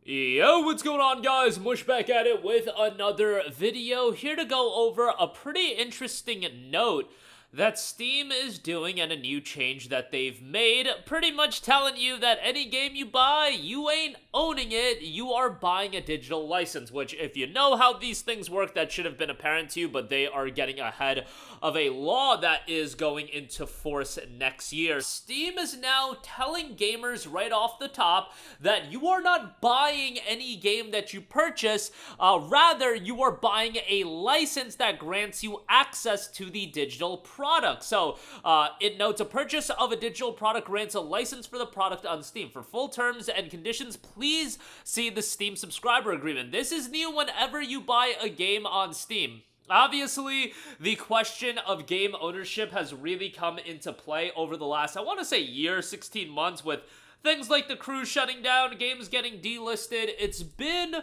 Yo, what's going on, guys? Mush back at it with another video, here to go over a pretty interesting note that Steam is doing and a new change that they've made, pretty much telling you that any game you buy, you ain't owning it, you are buying a digital license, which if you know how these things work, that should have been apparent to you, but they are getting ahead of a law that is going into force next year. Steam is now telling gamers right off the top that you are not buying any game that you purchase, rather you are buying a license that grants you access to the digital product. So, it notes a purchase of a digital product grants a license for the product on Steam. For full terms and conditions, please see the Steam subscriber agreement. This is new whenever you buy a game on Steam. Obviously, the question of game ownership has really come into play over the last, I want to say, year, 16 months, with things like the crew shutting down, games getting delisted. It's been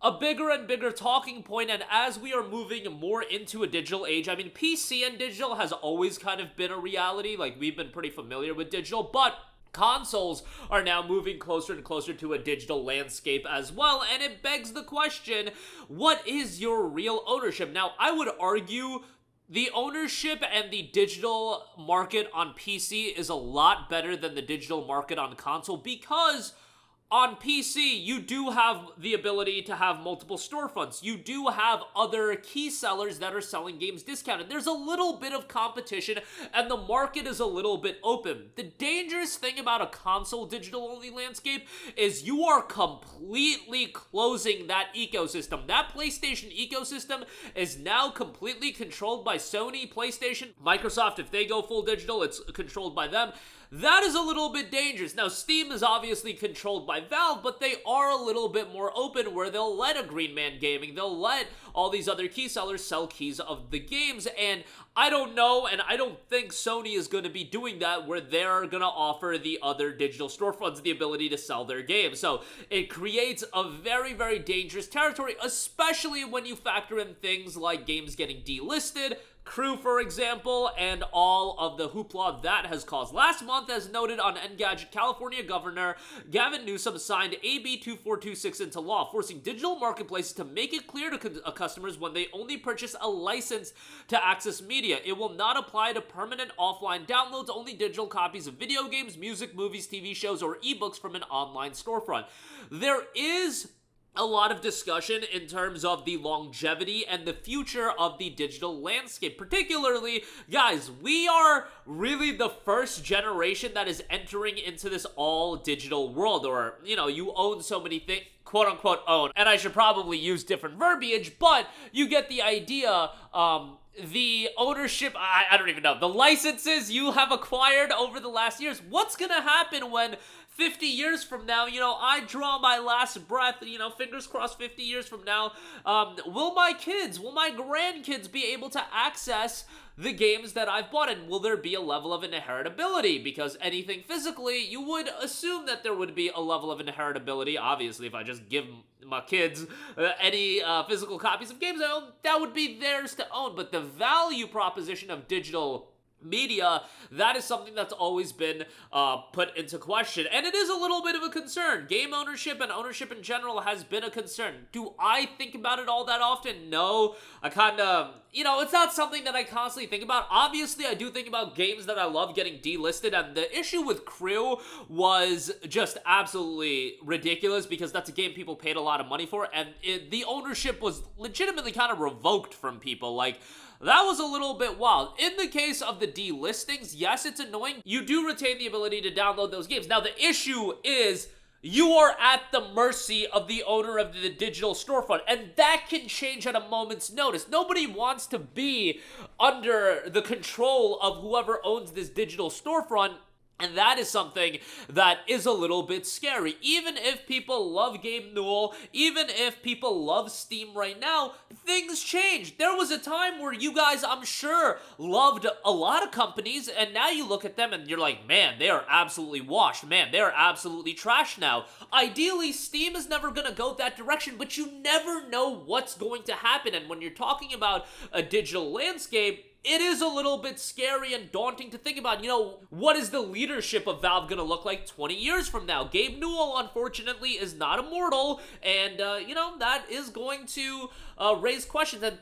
a bigger and bigger talking point, and as we are moving more into a digital age, I mean, PC and digital has always kind of been a reality. Like, we've been pretty familiar with digital, but consoles are now moving closer and closer to a digital landscape as well, and it begs the question, what is your real ownership? Now, I would argue the ownership and the digital market on PC is a lot better than the digital market on console, because on PC, you do have the ability to have multiple storefronts. You do have other key sellers that are selling games discounted. There's a little bit of competition, and the market is a little bit open. The dangerous thing about a console digital-only landscape is you are completely closing that ecosystem. That PlayStation ecosystem is now completely controlled by Sony, PlayStation, Microsoft. If they go full digital, it's controlled by them. That is a little bit dangerous. Now, Steam is obviously controlled by Valve, but they are a little bit more open, where they'll let a Green Man Gaming, they'll let all these other key sellers sell keys of the games, and I don't know, and I don't think Sony is going to be doing that, where they're going to offer the other digital storefronts the ability to sell their games. So it creates a very, very dangerous territory, especially when you factor in things like games getting delisted, Crew, for example, and all of the hoopla that has caused. Last month, as noted on Engadget, California Governor Gavin Newsom signed AB 2426 into law, forcing digital marketplaces to make it clear to customers when they only purchase a license to access media. It will not apply to permanent offline downloads, only digital copies of video games, music, movies, TV shows, or ebooks from an online storefront. There is a lot of discussion in terms of the longevity and the future of the digital landscape. Particularly, guys, we are really the first generation that is entering into this all-digital world, or, you know, you own so many things, quote-unquote own, and I should probably use different verbiage, but you get the idea. The ownership, I don't even know, the licenses you have acquired over the last years. What's gonna happen when 50 years from now, you know, I draw my last breath, you know, fingers crossed 50 years from now, will my kids, will my grandkids be able to access the games that I've bought, and will there be a level of inheritability? Because anything physically, you would assume that there would be a level of inheritability. Obviously, if I just give my kids any physical copies of games I own, that would be theirs to own. But the value proposition of digital media, that is something that's always been put into question, and it is a little bit of a concern. Game ownership and ownership in general has been a concern. Do I think about it all that often? No. I kind of, you know, it's not something that I constantly think about. Obviously, I do think about games that I love getting delisted, and the issue with Crew was just absolutely ridiculous, because that's a game people paid a lot of money for, and the ownership was legitimately kind of revoked from people. Like, that was a little bit wild. In the case of the delistings, yes, it's annoying. You do retain the ability to download those games. Now, the issue is you are at the mercy of the owner of the digital storefront, and that can change at a moment's notice. Nobody wants to be under the control of whoever owns this digital storefront, and that is something that is a little bit scary. Even if people love Gabe Newell, even if people love Steam right now, things change. There was a time where you guys, I'm sure, loved a lot of companies, and now you look at them and you're like, man, they are absolutely washed. Man, they are absolutely trash now. Ideally, Steam is never going to go that direction, but you never know what's going to happen. And when you're talking about a digital landscape, it is a little bit scary and daunting to think about. You know, what is the leadership of Valve gonna look like 20 years from now? Gabe Newell, unfortunately, is not immortal, and, you know, that is going to raise questions, and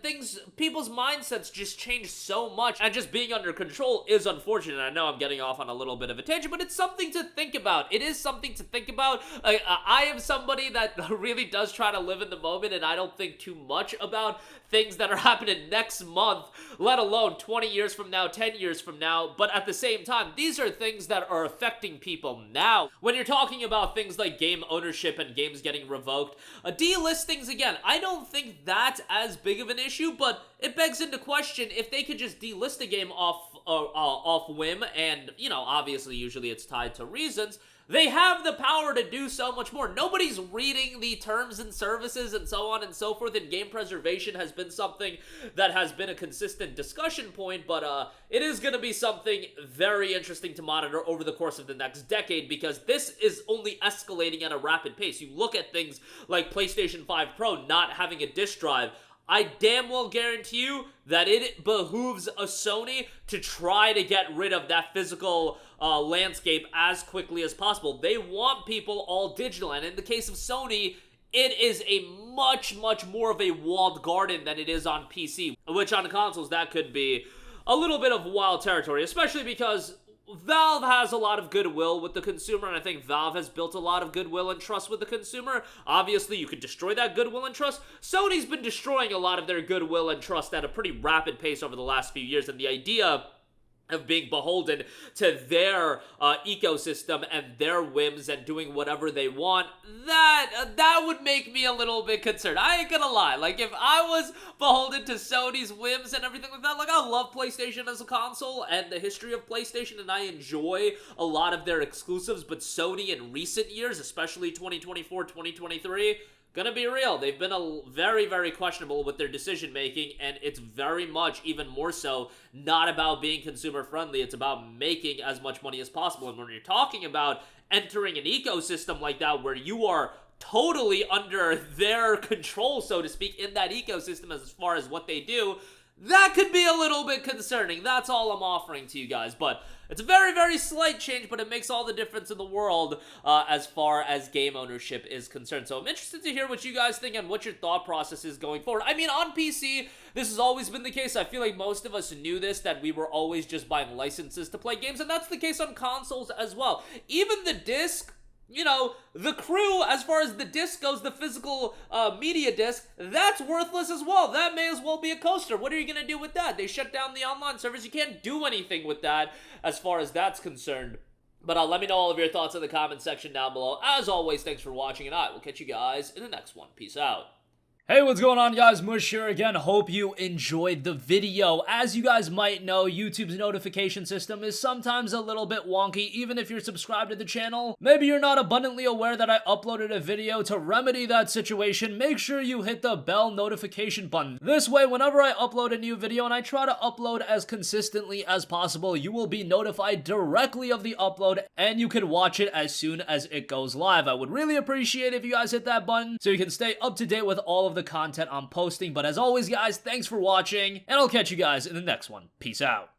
people's mindsets just change so much, and just being under control is unfortunate. I know I'm getting off on a little bit of a tangent, but it's something to think about. It is something to think about. I am somebody that really does try to live in the moment, and I don't think too much about things that are happening next month, let alone 20 years from now, 10 years from now. But at the same time, these are things that are affecting people now. When you're talking about things like game ownership and games getting revoked, delistings, again, I don't think that's as big of an issue, but it begs into question if they could just delist a game off whim, and, you know, obviously usually it's tied to reasons. They have the power to do so much more. Nobody's reading the terms and services and so on and so forth, and game preservation has been something that has been a consistent discussion point, but it is going to be something very interesting to monitor over the course of the next decade, because this is only escalating at a rapid pace. You look at things like PlayStation 5 Pro not having a disk drive. I damn well guarantee you that it behooves a Sony to try to get rid of that physical landscape as quickly as possible. They want people all digital, and in the case of Sony, it is a much, much more of a walled garden than it is on PC, which on consoles, that could be a little bit of wild territory, especially because Valve has a lot of goodwill with the consumer, and I think Valve has built a lot of goodwill and trust with the consumer. Obviously, you could destroy that goodwill and trust. Sony's been destroying a lot of their goodwill and trust at a pretty rapid pace over the last few years, and the idea of being beholden to their ecosystem and their whims and doing whatever they want, that would make me a little bit concerned. I ain't gonna lie. Like, if I was beholden to Sony's whims and everything like that, like, I love PlayStation as a console and the history of PlayStation, and I enjoy a lot of their exclusives, but Sony in recent years, especially 2024, 2023, gonna be real, they've been very, very questionable with their decision making, and it's very much, even more so, not about being consumer friendly. It's about making as much money as possible. And when you're talking about entering an ecosystem like that, where you are totally under their control, so to speak, in that ecosystem as far as what they do, that could be a little bit concerning. That's all I'm offering to you guys. But it's a very, very slight change, but it makes all the difference in the world as far as game ownership is concerned. So I'm interested to hear what you guys think and what your thought process is going forward. I mean, on PC, this has always been the case. I feel like most of us knew this, that we were always just buying licenses to play games, and that's the case on consoles as well. Even the disc, you know, the crew, as far as the disc goes, the physical media disc, that's worthless as well. That may as well be a coaster. What are you going to do with that? They shut down the online servers. You can't do anything with that as far as that's concerned. But let me know all of your thoughts in the comment section down below. As always, thanks for watching, and I will catch you guys in the next one. Peace out. Hey, what's going on, guys? Mush here again. Hope you enjoyed the video. As you guys might know, YouTube's notification system is sometimes a little bit wonky, even if you're subscribed to the channel. Maybe you're not abundantly aware that I uploaded a video. To remedy that situation, make sure you hit the bell notification button. This way, whenever I upload a new video, and I try to upload as consistently as possible, you will be notified directly of the upload, and you can watch it as soon as it goes live. I would really appreciate if you guys hit that button so you can stay up to date with all of the content I'm posting. But as always, guys, thanks for watching, and I'll catch you guys in the next one. Peace out.